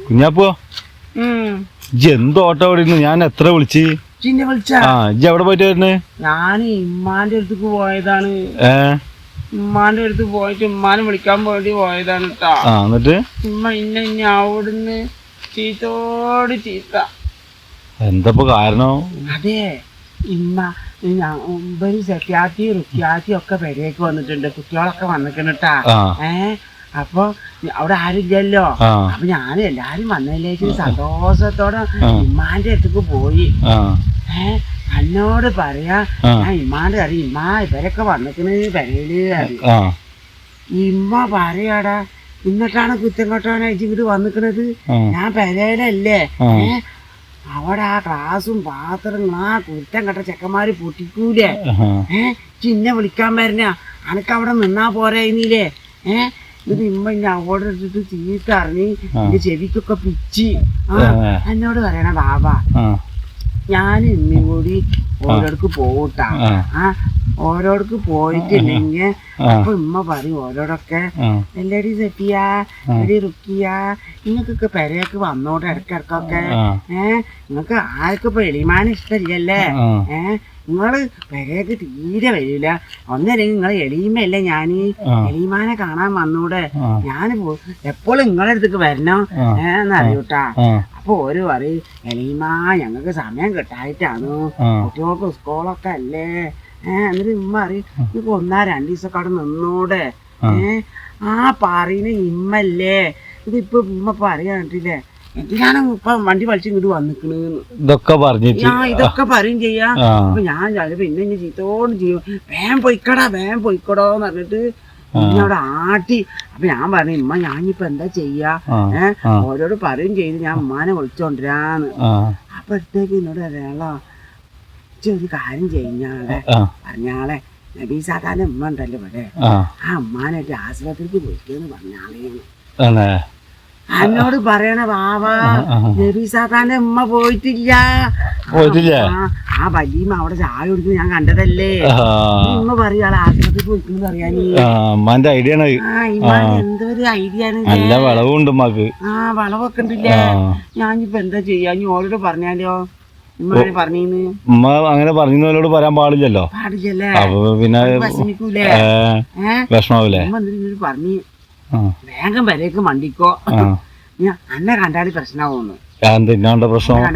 കുഞ്ഞാപ്പോ എന്തോ ഓട്ടോ ഓടിയിരുന്നു? ഞാൻ എത്ര വിളിച്ച് ഇജ്ജ് എവിടെ പോയിട്ട് വരുന്നേ? ഞാൻ ഇമ്മാന്റെ അടുത്തേക്ക് പോയതാണ്. ഉമ്മാന്റെ അടുത്ത് പോയിട്ട് ഉമ്മാനെ വിളിക്കാൻ വേണ്ടി പോയതാണ് കേട്ടാ. എന്നിട്ട് ഉമ്മ ഇന്നെ അവിടുന്ന് ചീത്തോട് ചീത്ത. എന്തപ്പോ കാരണം? അതെ, ഇമ്മ സെക്യാറ്റി റുക്യാറ്റി ഒക്കെ പെരേക്ക് വന്നിട്ടുണ്ട്, കുട്ടികളൊക്കെ വന്നിക്കണട്ടാ. അപ്പൊ അവിടെ ആരുമില്ലല്ലോ. അപ്പൊ ഞാൻ എല്ലാരും വന്നതിലേക്ക് സന്തോഷത്തോടെ ഇമ്മാന്റെ അടുത്തേക്ക് പോയി. എന്നോട് പറയാ, ഞാൻ ഇമ്മാന്റെ അറിയാം, ഇമ്മ ഇവരൊക്കെ വന്നിക്കണ് പെരയില് അറിയാം. ഇമ്മ പറയാടാ, ഇന്നിട്ടാണ് കുറ്റം കെട്ടാനായിട്ട് ഇങ്ങോട്ട് വന്നിക്കണത്. ഞാൻ പെരയിലല്ലേ, അവിടെ ആ ക്ലാസും പാത്രങ്ങളും ആ കുറ്റം കെട്ട ചെക്കന്മാര് പൊട്ടിക്കൂലേ. ചിന്നെ വിളിക്കാൻ വരുന്ന അനക്ക് അവിടെ നിന്നാ പോരാ ഇനിയില്ലേ. ഇത് ഇമ്മ ഇനി അവിടെ ഇട്ടിട്ട് ചീത്ത അറിഞ്ഞ് എന്റെ ചെവിക്കൊക്കെ പിച്ചി. എന്നോട് പറയണ ബാബാ, ഞാൻ ഇന്നും കൂടി ഓരോടക്ക് പോട്ടാ. ഓരോടക്ക് പോയിട്ടില്ലെങ്കിൽ അപ്പൊ ഉമ്മ പറയും ഓരോടൊക്കെ, എല്ലടി സെറ്റിയാ എടി റുക്കിയാ, നിങ്ങൾക്കൊക്കെ പെരയൊക്കെ വന്നോട്ടെ ഇടക്കിടക്കൊക്കെ. നിങ്ങക്ക് ആർക്കും ഇപ്പൊ എളിമാനം ഇഷ്ടമില്ലല്ലേ. നിങ്ങള് പെരയൊക്കെ തീരെ വരില്ല. ഒന്നല്ലെങ്കിൽ നിങ്ങൾ എളിമയല്ലേ, ഞാൻ എളിമാനെ കാണാൻ വന്നൂടെ. ഞാൻ എപ്പോഴും നിങ്ങളെ അടുത്തേക്ക് വരണോ എന്നറിയൂട്ടാ. അപ്പൊ ഓരോ പറയും, എളിമാ ഞങ്ങൾക്ക് സമയം കിട്ടായിട്ടാണ്, കുട്ടികൾക്ക് സ്കൂളൊക്കെ അല്ലേ. എന്നിട്ട് ഇമ്മ അറിയും, ഇപ്പൊ 1-2 ദിവസമൊക്കെ അവിടെ നിന്നൂടെ. ആ പറയുന്ന ഇമ്മല്ലേ. ഇതിപ്പോ ഇമ്മ പറയാണ്ടില്ലേ, എന്തിനാണ് ഇപ്പൊ വണ്ടി വലിച്ച് ഇങ്ങോട്ട് വന്നിക്കണെന്ന് ഇതൊക്കെ പറയും ചെയ്യാ. അപ്പൊ ഞാൻ പിന്നെ ഇനി ചീത്തോട് ചെയ്യും, വേഗം പൊയ്ക്കടോന്ന് പറഞ്ഞിട്ട് ഇനി അവിടെ ആട്ടി. അപ്പൊ ഞാൻ പറഞ്ഞു, ഇമ്മ ഞാനിപ്പോ എന്താ ചെയ്യാ, ഓരോട് പറയും ചെയ്ത് ഞാൻ ഉമ്മാനെ വിളിച്ചോണ്ടിരാന്ന്. അപ്പഴത്തേക്ക് എന്നോട് അറിയാളോ, ഒരു കാര്യം കഴിഞ്ഞാളെ പറഞ്ഞാളെ, നബീസാത്താന്റെ ഉമ്മ ഉണ്ടല്ലോ ഇവിടെ, ആ ഉമ്മാനായിട്ട് ആശുപത്രിക്ക് പോയിക്കെന്ന് പറഞ്ഞാളേന്ന്. എന്നോട് പറയണ ബാബാ, നബീസാത്താന്റെ ഉമ്മ പോയിട്ടില്ല. ആ വല്യമ്മ അവിടെ ചായ കുടിക്കുന്നത് ഞാൻ കണ്ടതല്ലേ. ഉമ്മ പറയാളെ ആശുപത്രിക്ക് പോയിക്കെന്ന് പറയാനീ. എന്തൊരു ഐഡിയ ആണ്. ആ വളവൊക്കെ ഉണ്ടല്ലേ. ഞാനിപ്പോ എന്താ ചെയ്യാ, ഇനി ഓരോട് പറഞ്ഞാലോ. ഉമ്മ അങ്ങനെ പറഞ്ഞോട് പറയാൻ പാടില്ലല്ലോ. അപ്പൊ പിന്നെ വിഷമാവൂലേ. പറഞ്ഞു, വേഗം വരേക്ക് മണ്ടിക്കോ, അന്നെ കണ്ടാല് പ്രശ്നമാവുന്നു.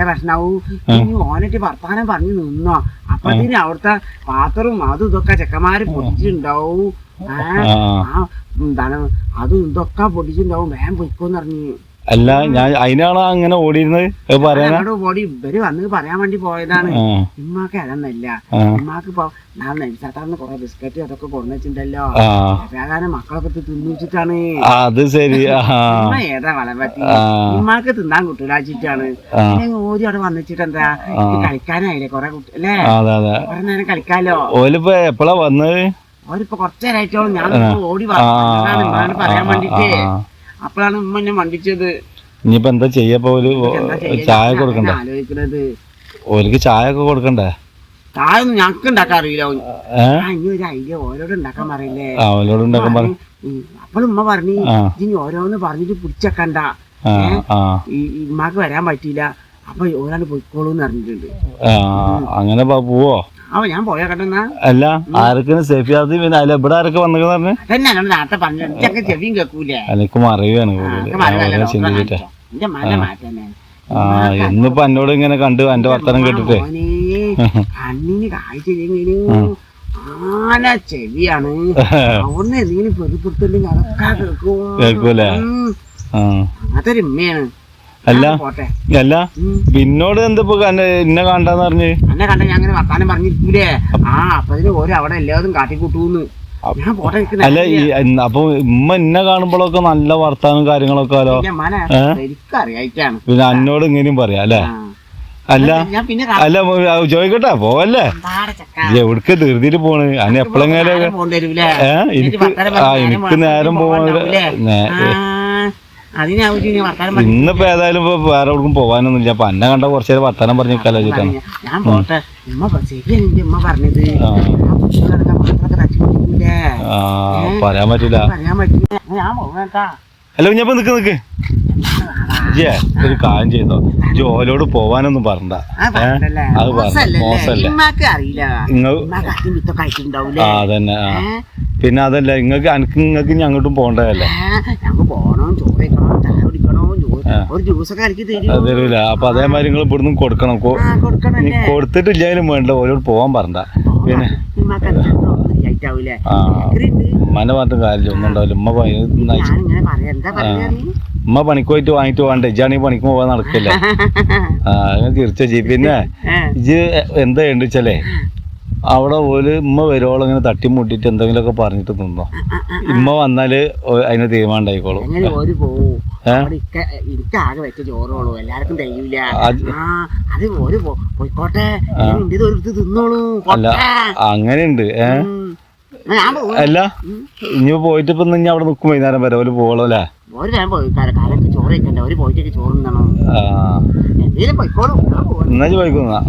പ്രശ്നാവും. ഇനി ഓനറ്റ് വർത്താനം പറഞ്ഞു നിന്നോ, അപ്പത്തിന് അവിടുത്തെ പാത്രവും അതും ഇതൊക്കെ ചെക്കന്മാര് പൊടിച്ചിട്ടുണ്ടാവും. എന്താണ് അതും ഇതൊക്കെ പൊടിച്ചിട്ടുണ്ടാവും, വേഗം പൊയ്ക്കോന്ന് പറഞ്ഞു. അല്ല, ഞാൻ അതിനാണ് അങ്ങനെ ഓടിയിരുന്നത്. ഓടി ഇവര് വന്ന് പറയാൻ വേണ്ടി പോയതാണ്. ഇമ്മാക്ക് അതൊന്നല്ല, ഇമ്മാക്ക് ഇപ്പൊ സാധാരണ കുറെ ബിസ്ക്കറ്റ് അതൊക്കെ കൊണ്ടുവച്ചിട്ടുണ്ടല്ലോ, മക്കളൊക്കെ തിന്നിച്ചിട്ടാണ്. അത് ശരി. ഇമ്മ ഏതാ വളം പറ്റി, ഇമ്മാക്ക് തിന്നാൻ കുട്ടികളാച്ചിട്ടാണ്. പിന്നെ ഓടി അവിടെ വന്നിച്ചിട്ട് എന്താ കളിക്കാനായില്ലേ കുറെ കുട്ടി അല്ലേ, കുറെ നേരം കളിക്കാലോ. ഓലിപ്പോ എപ്പോഴാ വന്നത്? ഓരിപ്പോ കുറച്ചേരായിട്ടോളം ഞാൻ ഓടി വന്നതാണ് പറയാൻ വേണ്ടിട്ട്. അപ്പോഴാണ് ഉമ്മ എന്നെ മണ്ടിച്ചത്. ഇനിയിപ്പോ എന്താ ചെയ്യപ്പോ? ചായ കൊടുക്കണ്ടേ? ആലോചിക്കണത് ഓർക്ക് ചായ ഒക്കെ കൊടുക്കണ്ടേ? ചായ ഒന്നും ഞങ്ങൾക്ക് ഉണ്ടാക്കാൻ അറിയില്ല. ഇനി ഒരു ഐഡിയ ഓരോട് ഉണ്ടാക്കാൻ പറയില്ലേ. അപ്പോഴും ഉമ്മ പറഞ്ഞു, ഇനി ഓരോന്ന് പറഞ്ഞിട്ട് പിടിച്ചേക്കണ്ട, ഇമ്മക്ക് വരാൻ പറ്റിയില്ല, അപ്പൊ ഓരാണ് പോയിക്കോളൂന്ന് പറഞ്ഞിട്ടുണ്ട്. അങ്ങനെ പോവോ? അവ ഞാൻ പോയാ കണ്ടെന്നാ. അല്ല, ആരൊക്കെ സേഫിയാദി പിന്നെ അല്ല ഇവിടെ ആരൊക്കെ വന്നു പറഞ്ഞു? നേരത്തെ പറഞ്ഞൊക്കെ ചെവിയും കേൾക്കൂലേ. എനിക്കും അറിയുകയാണ് ചിന്തിച്ചിട്ട്. എന്നിപ്പോ എന്നോട് ഇങ്ങനെ കണ്ടു എന്റെ വർത്തമാനം കേട്ടിട്ട് കണ്ണിന് കാഴ്ചയില്ലെങ്കിലും ആന ചെവിയാണ്. അവിടെ എന്തെങ്കിലും പെറുപ്പിടുത്തില്ലെങ്കിൽ അതൊക്കെ കേൾക്കൂലേ. അതൊരു ഉമ്മയാണ്. അല്ല അല്ല പിന്നോട് എന്തപ്പോ എന്നെ കണ്ടെന്ന് പറഞ്ഞ് എന്നെ കണ്ട ഞാൻ അങ്ങനെ വർത്താനം പറഞ്ഞിരിക്കൂലേ. അപ്പൊ ഓരോ അവിടെ എല്ലാതും കാട്ടിക്കൂട്ടൂന്ന് ഞാൻ പോട്ടെ. അല്ല, അപ്പൊ ഉമ്മ എന്നെ കാണുമ്പോഴൊക്കെ നല്ല വർത്താനം കാര്യങ്ങളൊക്കെ എനിക്കറിയായിട്ടാണ്. പിന്നെ എന്നോട് ഇങ്ങനെയും പറയാ അല്ലേ. അല്ല അല്ല ചോദിക്കട്ടെ, പോവല്ലേ, എവിടക്ക് ധൃതിയിൽ പോണ്? അന്ന് എപ്പോഴെങ്കിലും എനിക്ക് നേരം പോവാ. ഇന്നിപ്പോ ഏതായാലും ഇപ്പൊ വേറെ എവിടേക്കും പോവാനൊന്നുമില്ല. അപ്പൊ എന്നെ കണ്ട കുറച്ചു നേരം വർത്താനം പറഞ്ഞു നിൽക്കാലോ വെച്ചിട്ടാണ്. പറയാൻ പറ്റൂല. അല്ല, ഞാൻ നിക്ക് ഒരു കാര്യം ചെയ്തോ ജോലോട് പോവാനൊന്നും പറഞ്ഞ അത് പറഞ്ഞു മോശല്ലേ ആ അതന്നെ ആ പിന്നെ അതല്ല നിങ്ങൾക്ക് അങ്ങോട്ടും പോണ്ടതല്ലേ തരൂല അപ്പൊ അതേമാതിരി നിങ്ങൾ ഇവിടുന്ന് കൊടുക്കണം കൊടുത്തിട്ടില്ലായാലും വേണ്ട ഓരോട് പോവാൻ പറഞ്ഞ പിന്നെ ഉമ്മനെ പറഞ്ഞ കാര്യമില്ല ഒന്നും ഉണ്ടാവില്ല ഉമ്മ പണിക്ക് പോയിട്ട് വാങ്ങിട്ട് വേണ്ട ഇജാണെങ്കിൽ പണിക്ക് പോവാൻ നടക്കില്ല തീർച്ചയായി പിന്നെ ഇജ് എന്താ ഉണ്ട് വെച്ചാലേ അവിടെ ഉമ്മ വരുവോളം ഇങ്ങനെ തട്ടിമുട്ടിട്ട് എന്തെങ്കിലുമൊക്കെ പറഞ്ഞിട്ട് നിന്നോ ഉമ്മ വന്നാല് അതിന് തീരുമാനം ഉണ്ടായിക്കോളും എനിക്കാകെ വെച്ച ചോറുള്ളൂ എല്ലാവർക്കും കഴിയൂല പോയിക്കോട്ടെ തിന്നോളൂ അല്ല അങ്ങനെയുണ്ട് അല്ല ഇനി പോയിട്ട് ഇപ്പൊ ഇനി അവിടെ നിൽക്കും വൈകുന്നേരം വരെ ഒരു പോകണോ അല്ലേ ചോറ് ചോറ് പോയിട്ടൊക്കെ ചോറ് തിന്നണം എന്നാ പോയിക്കോന്നാ